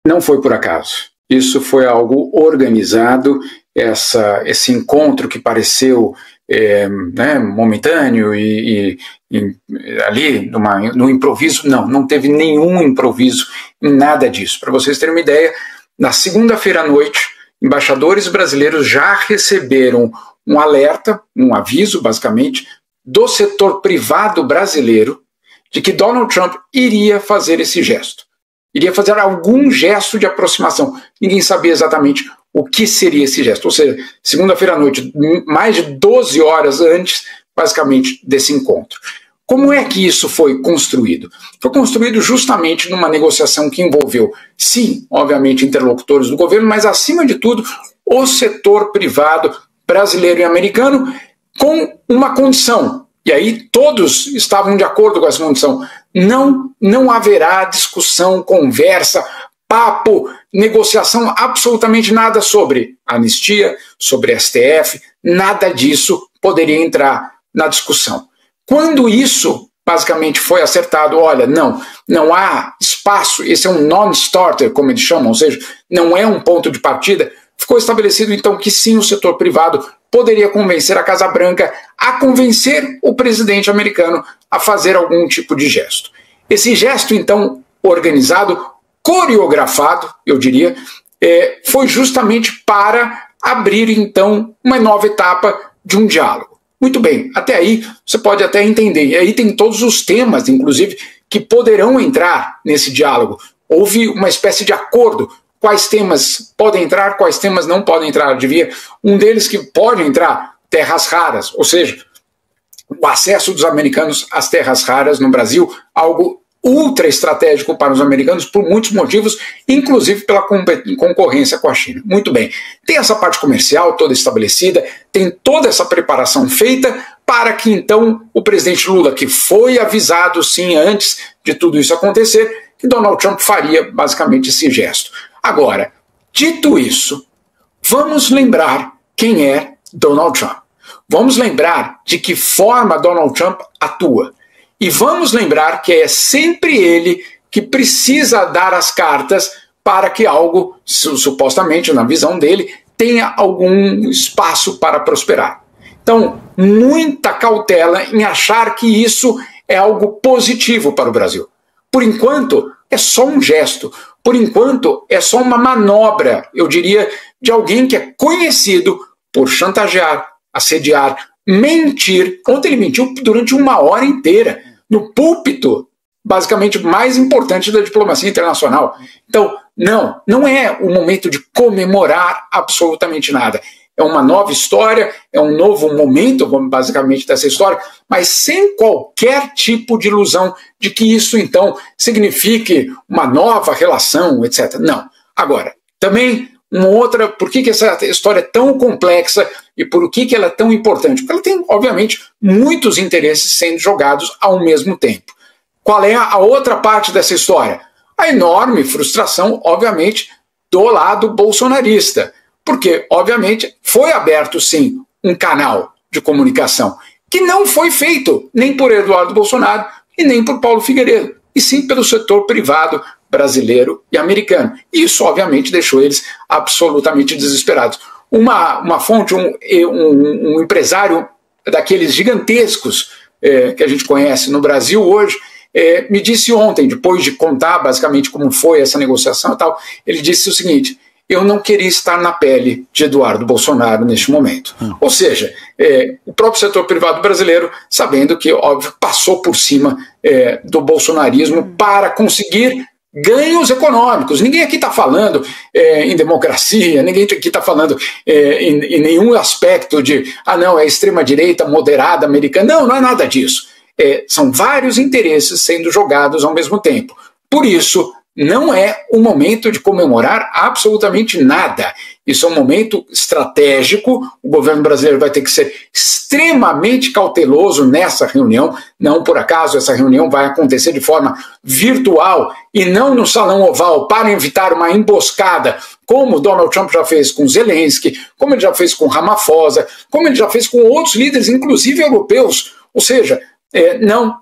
Não foi por acaso. Isso foi algo organizado, esse encontro que pareceu momentâneo e ali no improviso, não teve nenhum improviso em nada disso. Para vocês terem uma ideia, na segunda-feira à noite, embaixadores brasileiros já receberam um alerta, um aviso, basicamente, do setor privado brasileiro de que Donald Trump iria fazer esse gesto. Iria fazer algum gesto de aproximação. Ninguém sabia exatamente o que seria esse gesto. Ou seja, segunda-feira à noite, mais de 12 horas antes, basicamente, desse encontro. Como é que isso foi construído? Foi construído justamente numa negociação que envolveu, sim, obviamente, interlocutores do governo, mas, acima de tudo, o setor privado brasileiro e americano, com uma condição. E aí todos estavam de acordo com essa condição. Não haverá discussão, conversa, papo, negociação, absolutamente nada sobre anistia, sobre STF, nada disso poderia entrar na discussão. Quando isso basicamente foi acertado, olha, não há espaço, esse é um non-starter, como eles chamam, ou seja, não é um ponto de partida, ficou estabelecido então que sim, o setor privado poderia convencer a Casa Branca a convencer o presidente americano a fazer algum tipo de gesto. Esse gesto, então, organizado, coreografado, eu diria, foi justamente para abrir, então, uma nova etapa de um diálogo. Muito bem, até aí você pode até entender, e aí tem todos os temas, inclusive, que poderão entrar nesse diálogo. Houve uma espécie de acordo. Quais temas podem entrar, quais temas não podem entrar. Adivinha? Um deles que pode entrar, terras raras, ou seja, o acesso dos americanos às terras raras no Brasil, algo ultra estratégico para os americanos por muitos motivos, inclusive pela concorrência com a China. Muito bem, tem essa parte comercial toda estabelecida, tem toda essa preparação feita para que então o presidente Lula, que foi avisado sim antes de tudo isso acontecer, que Donald Trump faria basicamente esse gesto. Agora, dito isso, vamos lembrar quem é Donald Trump. Vamos lembrar de que forma Donald Trump atua. E vamos lembrar que é sempre ele que precisa dar as cartas para que algo, supostamente na visão dele, tenha algum espaço para prosperar. Então, muita cautela em achar que isso é algo positivo para o Brasil. Por enquanto, é só um gesto. Por enquanto, é só uma manobra, eu diria, de alguém que é conhecido por chantagear, assediar, mentir. Ontem ele mentiu durante uma hora inteira, no púlpito, basicamente, mais importante da diplomacia internacional. Então, não é o momento de comemorar absolutamente nada. É uma nova história, é um novo momento, basicamente, dessa história, mas sem qualquer tipo de ilusão de que isso, então, signifique uma nova relação, etc. Não. Agora, também, uma outra, por que essa história é tão complexa e por que ela é tão importante? Porque ela tem, obviamente, muitos interesses sendo jogados ao mesmo tempo. Qual é a outra parte dessa história? A enorme frustração, obviamente, do lado bolsonarista. Porque, obviamente, foi aberto, sim, um canal de comunicação que não foi feito nem por Eduardo Bolsonaro e nem por Paulo Figueiredo, e sim pelo setor privado brasileiro e americano. Isso, obviamente, deixou eles absolutamente desesperados. Uma fonte, um empresário daqueles gigantescos que a gente conhece no Brasil hoje, me disse ontem, depois de contar basicamente como foi essa negociação e tal, ele disse o seguinte: eu não queria estar na pele de Eduardo Bolsonaro neste momento. Ou seja, o próprio setor privado brasileiro, sabendo que, óbvio, passou por cima do bolsonarismo para conseguir ganhos econômicos. Ninguém aqui está falando em democracia, ninguém aqui está falando em nenhum aspecto de, não, é extrema-direita moderada americana. Não é nada disso. São vários interesses sendo jogados ao mesmo tempo. Por isso, não é o momento de comemorar absolutamente nada. Isso é um momento estratégico. O governo brasileiro vai ter que ser extremamente cauteloso nessa reunião. Não por acaso essa reunião vai acontecer de forma virtual e não no Salão Oval para evitar uma emboscada, como Donald Trump já fez com Zelensky, como ele já fez com Ramaphosa, como ele já fez com outros líderes, inclusive europeus. Ou seja,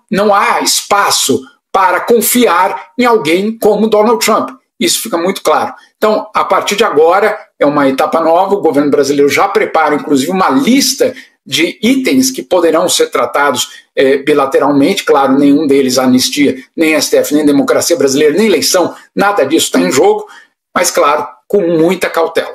não há espaço para confiar em alguém como Donald Trump. isso fica muito claro. Então, a partir de agora, é uma etapa nova, o governo brasileiro já prepara, inclusive, uma lista de itens que poderão ser tratados bilateralmente, claro, nenhum deles anistia, nem STF, nem democracia brasileira, nem eleição, nada disso está em jogo, mas, claro, com muita cautela.